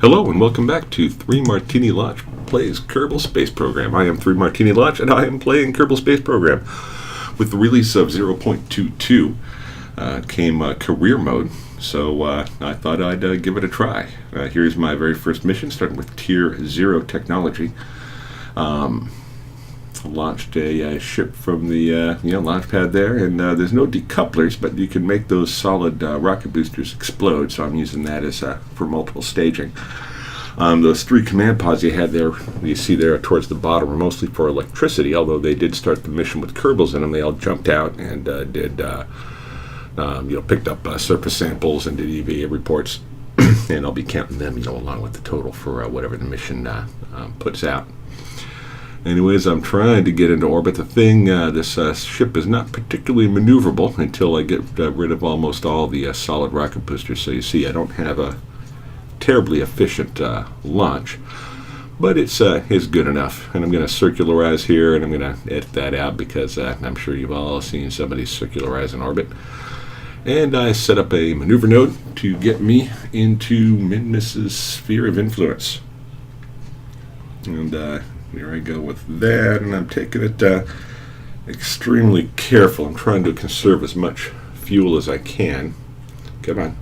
Hello and welcome back to ThreeMartiniLaunch plays Kerbal Space Program. I am ThreeMartiniLaunch and I am playing Kerbal Space Program. With the release of 0.22 came career mode, so I thought I'd give it a try. Here's my very first mission, starting with Tier 0 technology. Launched a ship from the launch pad there, and there's no decouplers, but you can make those solid rocket boosters explode, so I'm using that as for multiple staging. Those three command pods you had there, you see there towards the bottom, are mostly for electricity, although they did start the mission with Kerbals in them. They all jumped out and picked up surface samples and did EVA reports, and I'll be counting them along with the total for whatever the mission puts out. Anyways, I'm trying to get into orbit. The thing, this ship is not particularly maneuverable until I get rid of almost all the solid rocket boosters. So you see, I don't have a terribly efficient launch, but it's good enough. And I'm going to circularize here, and I'm going to edit that out because I'm sure you've all seen somebody circularize in orbit. And I set up a maneuver node to get me into Minmus's sphere of influence. And here I go with that, and I'm taking it extremely careful. I'm trying to conserve as much fuel as I can. Come on.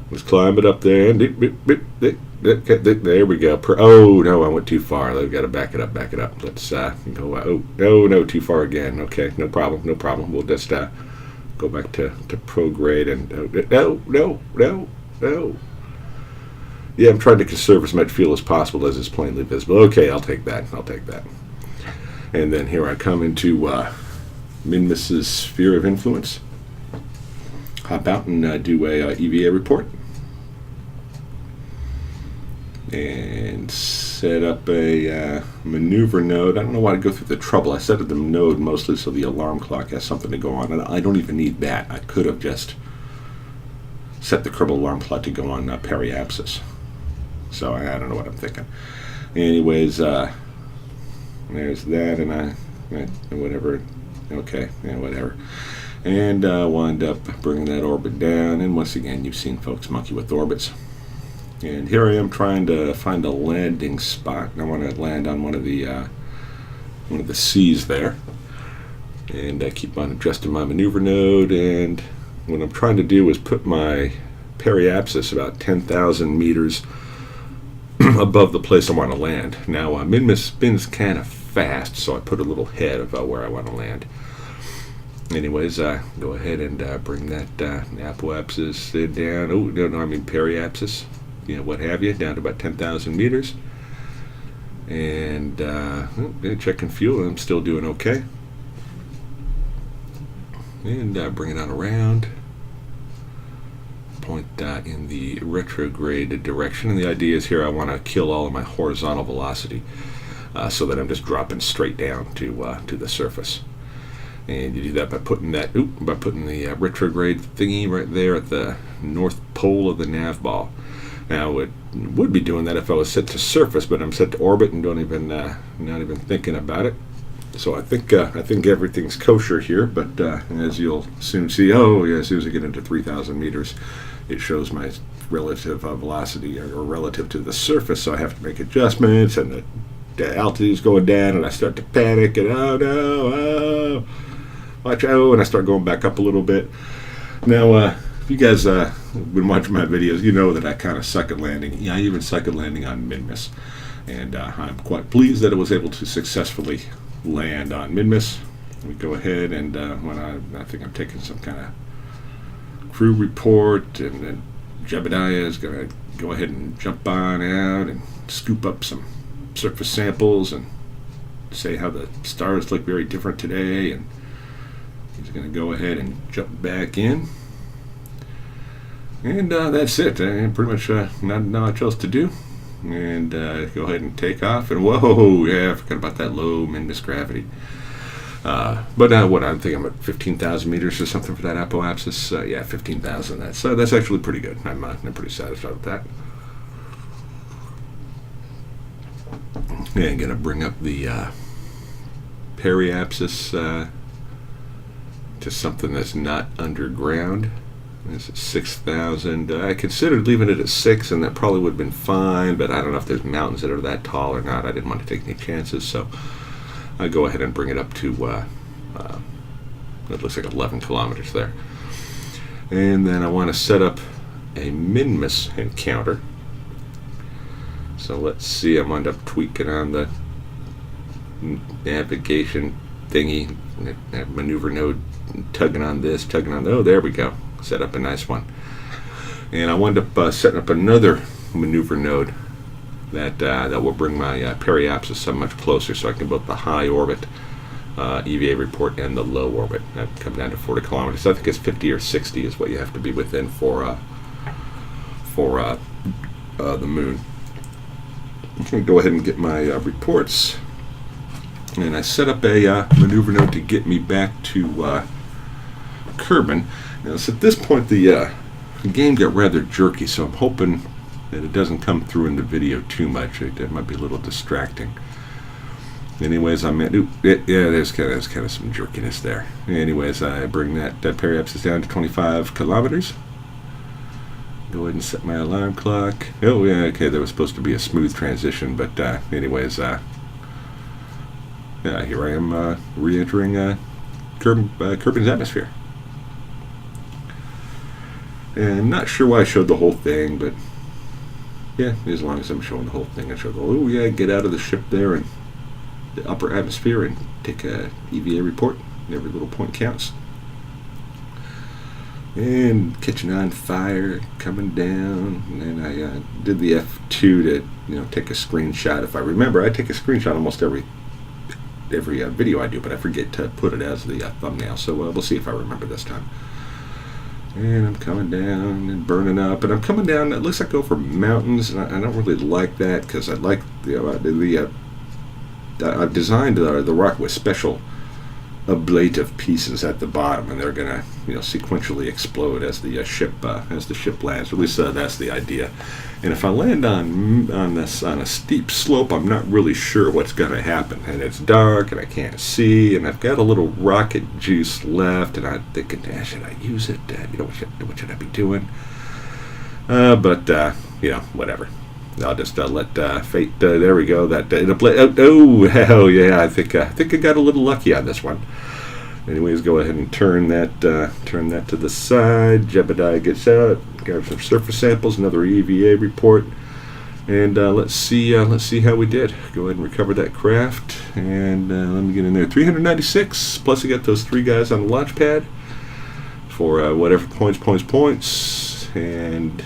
Let's climb it up there. There we go. Oh, no, I went too far. I've got to back it up. Let's go. Oh, no, too far again. Okay, no problem. We'll just go back to prograde and... No. Yeah, I'm trying to conserve as much fuel as possible as is plainly visible. Okay, I'll take that. And then here I come into Minmus's sphere of influence. Hop out and do a EVA report. And set up a maneuver node. I don't know why I go through the trouble. I set up the node mostly so the alarm clock has something to go on. And I don't even need that. I could have just set the Kerbal alarm clock to go on periapsis. So I don't know what I'm thinking. Anyways, there's that, and whatever. Okay, whatever. And wind up bringing that orbit down. And once again, you've seen folks monkey with orbits. And here I am trying to find a landing spot. And I want to land on one of the C's there. And I keep on adjusting my maneuver node. And what I'm trying to do is put my periapsis about 10,000 meters above the place I want to land. Now, Minmus spins kind of fast, so I put a little head of where I want to land. Anyways, go ahead and bring that apoapsis down. Oh, no, I mean periapsis, what have you, down to about 10,000 meters. And checking fuel, I'm still doing okay. And bring it on around. Point in the retrograde direction, and the idea is here I want to kill all of my horizontal velocity so that I'm just dropping straight down to the surface. And you do that by putting the retrograde thingy right there at the north pole of the nav ball. Now it would be doing that if I was set to surface, but I'm set to orbit and not even thinking about it. So I think everything's kosher here, but as you'll soon see, as soon as I get into 3,000 meters, it shows my relative velocity or relative to the surface, so I have to make adjustments, and the altitude's going down, and I start to panic, and watch out, and I start going back up a little bit. Now, if you guys have been watching my videos, you know that I kind of suck at landing. Yeah, I even suck at landing on Minmus, and I'm quite pleased that it was able to successfully land on Minmus. We go ahead and when I think I'm taking some kind of crew report, and then Jebediah is going to go ahead and jump on out and scoop up some surface samples and say how the stars look very different today, and he's going to go ahead and jump back in, and that's it. Pretty much not much else to do. And go ahead and take off. And whoa, yeah, I forgot about that low Minmus gravity. But I'm thinking I'm at 15,000 meters or something for that apoapsis. Yeah, 15,000. That's actually pretty good. I'm pretty satisfied with that. And gonna bring up the periapsis to something that's not underground. This is 6,000. I considered leaving it at 6, and that probably would have been fine, but I don't know if there's mountains that are that tall or not. I didn't want to take any chances, so I go ahead and bring it up to, it looks like 11 kilometers there. And then I want to set up a Minmus encounter. So let's see, I wound up tweaking on the navigation thingy, maneuver node, tugging on this, tugging on, oh, there we go. Set up a nice one. And I wound up setting up another maneuver node that will bring my periapsis so much closer, so I can both the high orbit EVA report and the low orbit. That come down to 40 kilometers. I think it's 50 or 60 is what you have to be within for the moon. I'm going to go ahead and get my reports. And I set up a maneuver node to get me back to Kerbin. Now, so at this point, the game got rather jerky, so I'm hoping that it doesn't come through in the video too much. It might be a little distracting. Anyways, I'm at, yeah, there's kind of some jerkiness there. Anyways, I bring that periapsis down to 25 kilometers. Go ahead and set my alarm clock. Oh, yeah, okay, there was supposed to be a smooth transition, but anyways, yeah, here I am re-entering Kerbin's atmosphere. And I'm not sure why I showed the whole thing, but yeah, as long as I'm showing the whole thing, I show the oh yeah, get out of the ship there and the upper atmosphere and take a EVA report. Every little point counts. And catching on fire, coming down, and I did the F2 to take a screenshot. If I remember, I take a screenshot almost every video I do, but I forget to put it as the thumbnail. So we'll see if I remember this time. And I'm coming down and burning up, and I'm coming down. It looks like over mountains, and I don't really like that because I like I've designed the rocket with special ablative pieces at the bottom, and they're gonna sequentially explode as the ship lands. At least that's the idea. And if I land on a steep slope, I'm not really sure what's gonna happen. And it's dark, and I can't see, and I've got a little rocket juice left, and I'm thinking, should I use it? What should I be doing? But whatever. I'll just let fate. There we go. Oh, hell yeah! I think I got a little lucky on this one. Anyways, go ahead and turn that to the side. Jebediah gets out. Grab some surface samples. Another EVA report, and let's see how we did. Go ahead and recover that craft, and let me get in there. 396. Plus, I got those 3 guys on the launch pad for whatever points, and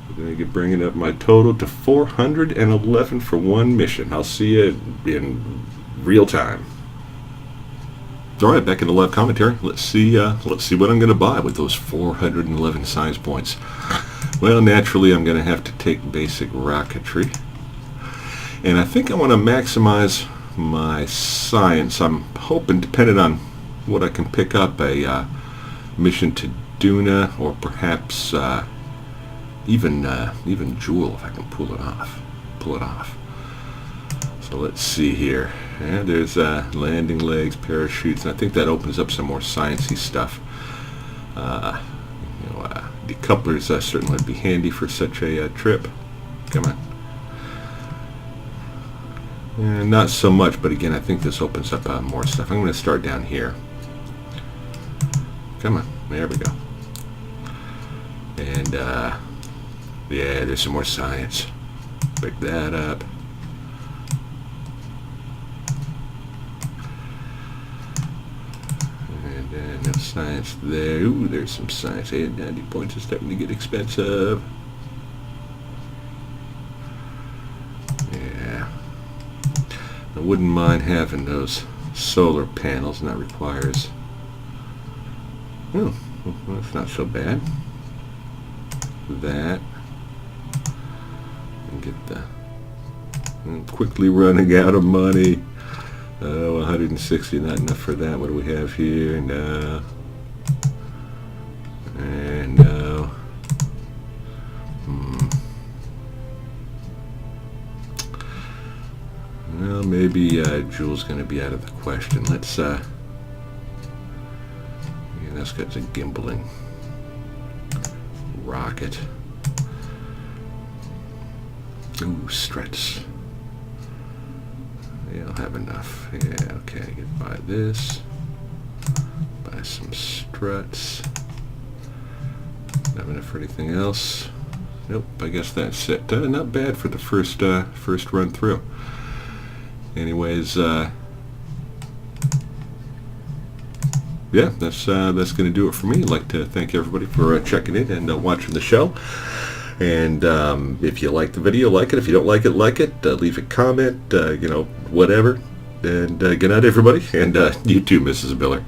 I'm going to get bringing up my total to 411 for one mission. I'll see you in real time. All right, back in the live commentary. Let's see what I'm going to buy with those 411 science points. Well, naturally, I'm going to have to take basic rocketry, and I think I want to maximize my science. I'm hoping, depending on what I can pick up, a mission to Duna, or perhaps even Jewel, if I can pull it off. So let's see here. Yeah, there's landing legs, parachutes, and I think that opens up some more sciencey stuff. Decouplers certainly would be handy for such a trip. Come on. And not so much, but again, I think this opens up more stuff. I'm going to start down here. Come on, there we go. And yeah, there's some more science. Pick that up. And then no science there. Ooh, there's some science. 90 points is starting to get expensive. Yeah. I wouldn't mind having those solar panels, and that requires... Oh, well, that's not so bad. That. And get the... I'm quickly running out of money. Oh, 160, not enough for that. What do we have here? No. And no. Well, maybe Jewel's going to be out of the question. Let's, yeah, that's got some gimbaling. rocket. Ooh, struts. Yeah, I'll have enough. Yeah, okay, I can buy this. Buy some struts. Not enough for anything else. Nope, I guess that's it. Not bad for the first run through. Anyways, yeah, that's going to do it for me. I'd like to thank everybody for checking in and watching the show. And if you like the video, like it. If you don't like it, leave a comment, you know, whatever. And good night, everybody. And you too, Mrs. Miller.